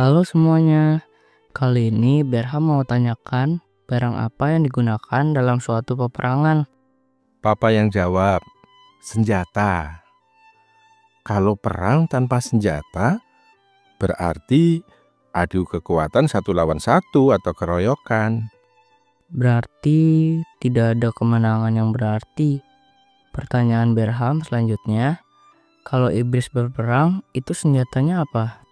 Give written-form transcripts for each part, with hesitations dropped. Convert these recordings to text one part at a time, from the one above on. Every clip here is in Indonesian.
Halo semuanya, kali ini Berham mau tanyakan barang apa yang digunakan dalam suatu peperangan. Papa yang jawab, senjata. Kalau perang tanpa senjata, berarti adu kekuatan satu lawan satu atau keroyokan. Berarti tidak ada kemenangan yang berarti. Pertanyaan Berham selanjutnya, kalau iblis berperang itu senjatanya apa?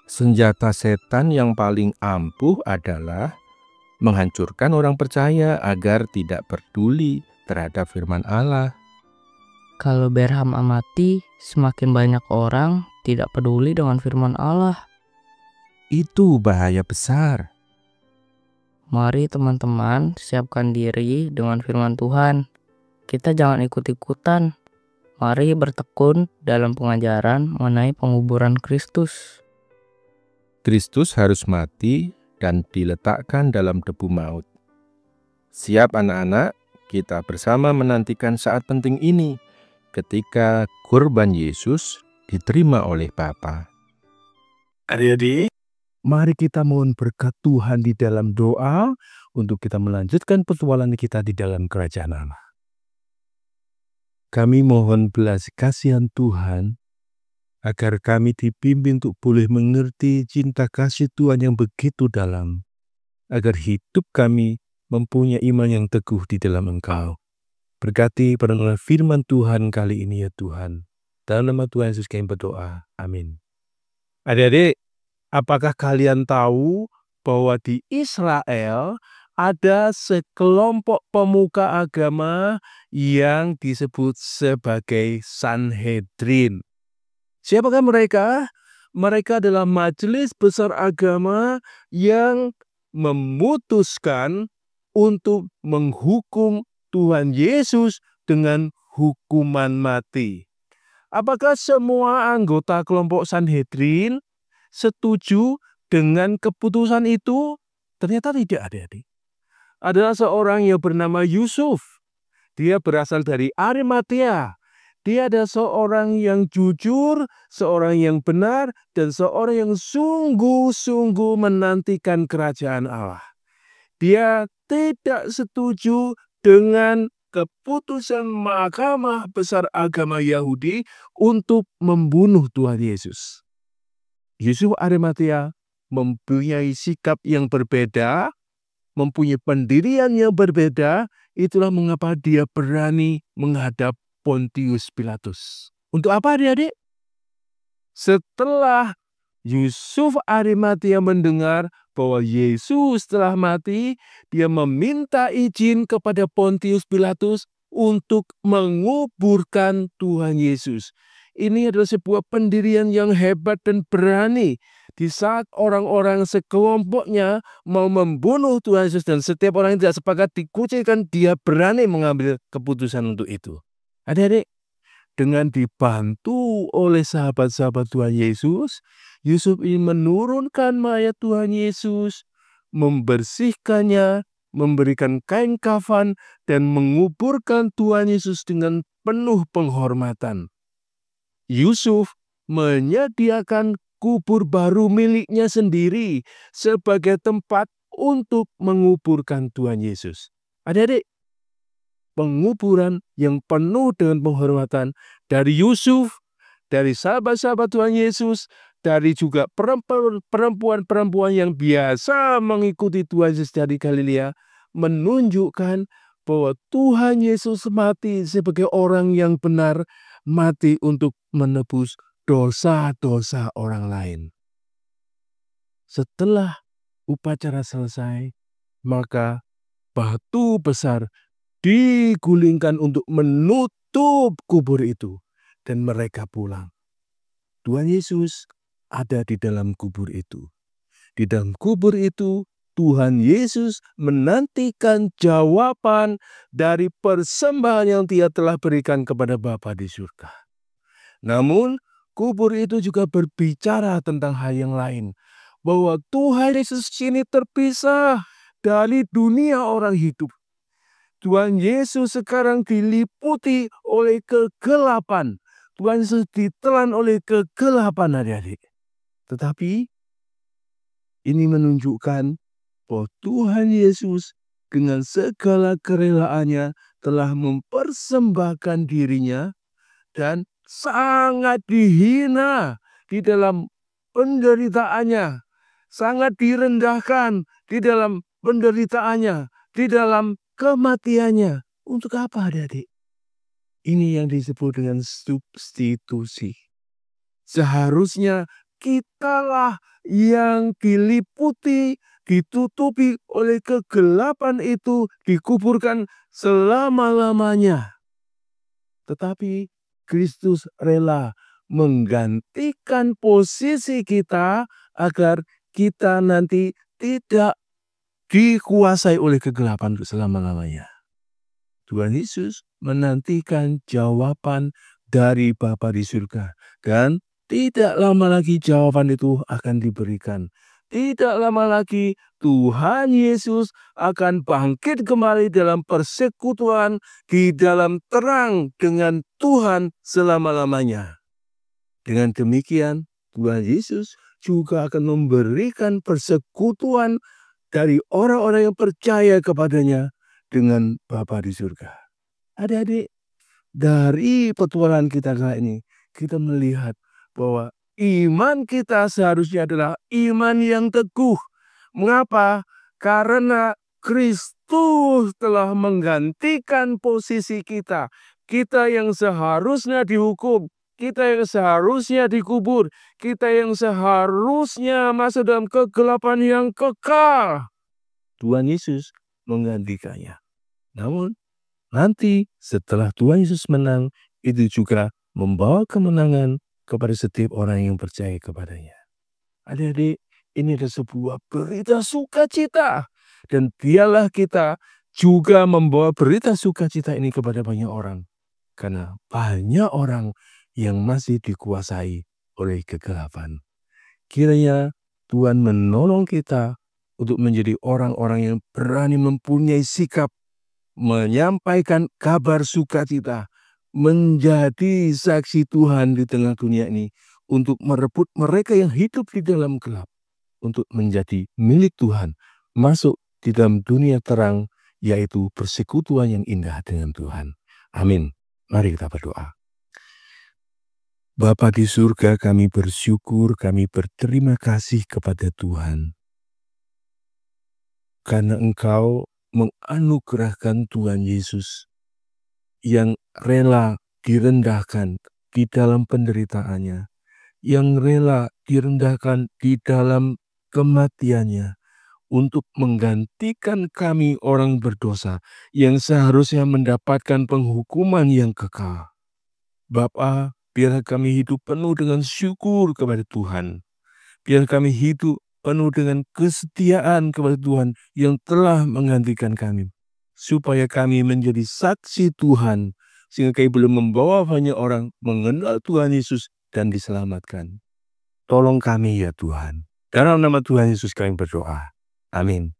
Senjata setan yang paling ampuh adalah menghancurkan orang percaya agar tidak peduli terhadap firman Allah. Kalau Berham amati, semakin banyak orang tidak peduli dengan firman Allah. Itu bahaya besar. Mari teman-teman siapkan diri dengan firman Tuhan. Kita jangan ikut-ikutan. Mari bertekun dalam pengajaran mengenai penguburan Kristus. Kristus harus mati dan diletakkan dalam debu maut. Siap anak-anak, kita bersama menantikan saat penting ini ketika kurban Yesus diterima oleh Bapa. Adik-adik, mari kita mohon berkat Tuhan di dalam doa untuk kita melanjutkan petualangan kita di dalam kerajaan Allah. Kami mohon belas kasihan Tuhan agar kami dipimpin untuk boleh mengerti cinta kasih Tuhan yang begitu dalam, agar hidup kami mempunyai iman yang teguh di dalam Engkau. Berkati perenungan firman Tuhan kali ini ya Tuhan. Dalam nama Tuhan Yesus kami berdoa. Amin. Adik-adik, apakah kalian tahu bahwa di Israel ada sekelompok pemuka agama yang disebut sebagai Sanhedrin? Siapakah mereka? Mereka adalah majelis besar agama yang memutuskan untuk menghukum Tuhan Yesus dengan hukuman mati. Apakah semua anggota kelompok Sanhedrin setuju dengan keputusan itu? Ternyata tidak, adik-adik. Adalah seorang yang bernama Yusuf. Dia berasal dari Arimatea. Dia adalah seorang yang jujur, seorang yang benar, dan seorang yang sungguh-sungguh menantikan kerajaan Allah. Dia tidak setuju dengan keputusan Mahkamah Besar Agama Yahudi untuk membunuh Tuhan Yesus. Yusuf Arimatea mempunyai sikap yang berbeda, mempunyai pendirian yang berbeda. Itulah mengapa dia berani menghadap Pontius Pilatus. Untuk apa, adik-adik? Setelah Yusuf Arimatea mendengar bahwa Yesus telah mati, dia meminta izin kepada Pontius Pilatus untuk menguburkan Tuhan Yesus. Ini adalah sebuah pendirian yang hebat dan berani. Di saat orang-orang sekelompoknya mau membunuh Tuhan Yesus dan setiap orang yang tidak sepakat dikucilkan, dia berani mengambil keputusan untuk itu. Adik-adik, dengan dibantu oleh sahabat-sahabat Tuhan Yesus, Yusuf ingin menurunkan mayat Tuhan Yesus, membersihkannya, memberikan kain kafan, dan menguburkan Tuhan Yesus dengan penuh penghormatan. Yusuf menyediakan kubur baru miliknya sendiri sebagai tempat untuk menguburkan Tuhan Yesus. Adik-adik, penguburan yang penuh dengan penghormatan dari Yusuf, dari sahabat-sahabat Tuhan Yesus, dari juga perempuan-perempuan yang biasa mengikuti Tuhan Yesus dari Galilea, menunjukkan bahwa Tuhan Yesus mati sebagai orang yang benar, mati untuk menebus dosa-dosa orang lain. Setelah upacara selesai, maka batu besar digulingkan untuk menutup kubur itu, dan mereka pulang. Tuhan Yesus ada di dalam kubur itu. Di dalam kubur itu, Tuhan Yesus menantikan jawaban dari persembahan yang Dia telah berikan kepada Bapa di surga. Namun, kubur itu juga berbicara tentang hal yang lain, bahwa Tuhan Yesus ini terpisah dari dunia orang hidup. Tuhan Yesus sekarang diliputi oleh kegelapan. Tuhan Yesus ditelan oleh kegelapan, adik-adik. Tetapi Ini menunjukkan bahwa Tuhan Yesus dengan segala kerelaannya telah mempersembahkan dirinya dan sangat dihina di dalam penderitaannya, sangat direndahkan di dalam penderitaannya, di dalam kematiannya. Untuk apa, adik-adik? Ini yang disebut dengan substitusi. Seharusnya kitalah yang diliputi, ditutupi oleh kegelapan itu, dikuburkan selama-lamanya. Tetapi Kristus rela menggantikan posisi kita agar kita nanti tidak dikuasai oleh kegelapan untuk selama-lamanya. Tuhan Yesus menantikan jawaban dari Bapa di surga. Dan tidak lama lagi jawaban itu akan diberikan. Tidak lama lagi Tuhan Yesus akan bangkit kembali dalam persekutuan di dalam terang dengan Tuhan selama-lamanya. Dengan demikian, Tuhan Yesus juga akan memberikan persekutuan dari orang-orang yang percaya kepadanya dengan Bapa di surga. Adik-adik, dari petualangan kita kali ini, kita melihat bahwa iman kita seharusnya adalah iman yang teguh. Mengapa? Karena Kristus telah menggantikan posisi kita. Kita yang seharusnya dihukum, kita yang seharusnya dikubur, kita yang seharusnya masuk dalam kegelapan yang kekal. Tuhan Yesus menggantikannya. Namun, nanti setelah Tuhan Yesus menang, itu juga membawa kemenangan kepada setiap orang yang percaya kepadanya. Adik-adik, ini adalah sebuah berita sukacita. Dan biarlah kita juga membawa berita sukacita ini kepada banyak orang. Karena banyak orang yang masih dikuasai oleh kegelapan. Kiranya Tuhan menolong kita untuk menjadi orang-orang yang berani mempunyai sikap menyampaikan kabar sukacita, menjadi saksi Tuhan di tengah dunia ini, untuk merebut mereka yang hidup di dalam gelap, untuk menjadi milik Tuhan, masuk di dalam dunia terang, yaitu persekutuan yang indah dengan Tuhan. Amin. Mari kita berdoa. Bapa di surga, kami bersyukur, kami berterima kasih kepada Tuhan. Karena Engkau menganugerahkan Tuhan Yesus yang rela direndahkan di dalam penderitaannya, yang rela direndahkan di dalam kematiannya, untuk menggantikan kami orang berdosa yang seharusnya mendapatkan penghukuman yang kekal. Bapa, biarlah kami hidup penuh dengan syukur kepada Tuhan. Biar kami hidup penuh dengan kesetiaan kepada Tuhan yang telah menggantikan kami. Supaya kami menjadi saksi Tuhan, sehingga kami boleh membawa banyak orang mengenal Tuhan Yesus dan diselamatkan. Tolong kami ya Tuhan. Dalam nama Tuhan Yesus kami berdoa. Amin.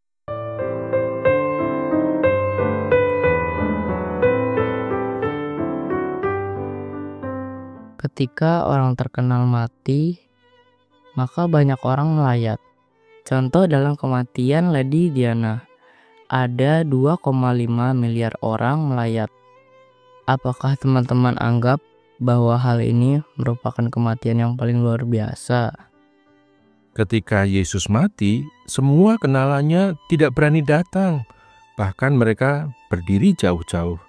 Ketika orang terkenal mati, maka banyak orang melayat. Contoh dalam kematian Lady Diana, ada 2,5 miliar orang melayat. Apakah teman-teman anggap bahwa hal ini merupakan kematian yang paling luar biasa? Ketika Yesus mati, semua kenalannya tidak berani datang. Bahkan mereka berdiri jauh-jauh.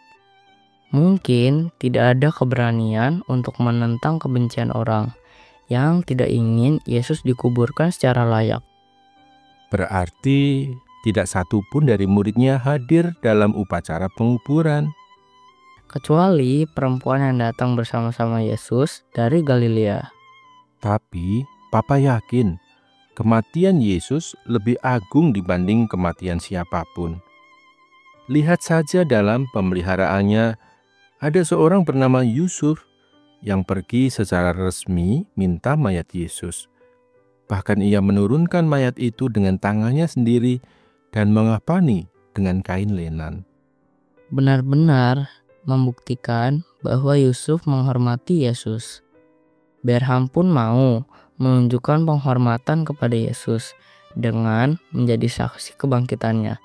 Mungkin tidak ada keberanian untuk menentang kebencian orang yang tidak ingin Yesus dikuburkan secara layak. Berarti tidak satu pun dari muridnya hadir dalam upacara penguburan. Kecuali perempuan yang datang bersama-sama Yesus dari Galilea. Tapi Papa yakin kematian Yesus lebih agung dibanding kematian siapapun. Lihat saja dalam pemeliharaannya, ada seorang bernama Yusuf yang pergi secara resmi minta mayat Yesus. Bahkan ia menurunkan mayat itu dengan tangannya sendiri dan mengapani dengan kain lenan. Benar-benar membuktikan bahwa Yusuf menghormati Yesus. Berham pun mau menunjukkan penghormatan kepada Yesus dengan menjadi saksi kebangkitannya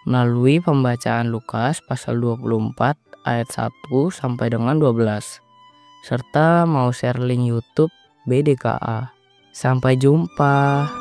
melalui pembacaan Lukas pasal 24 ayat 1 sampai dengan 12 serta mau share link YouTube BDKA. Sampai jumpa.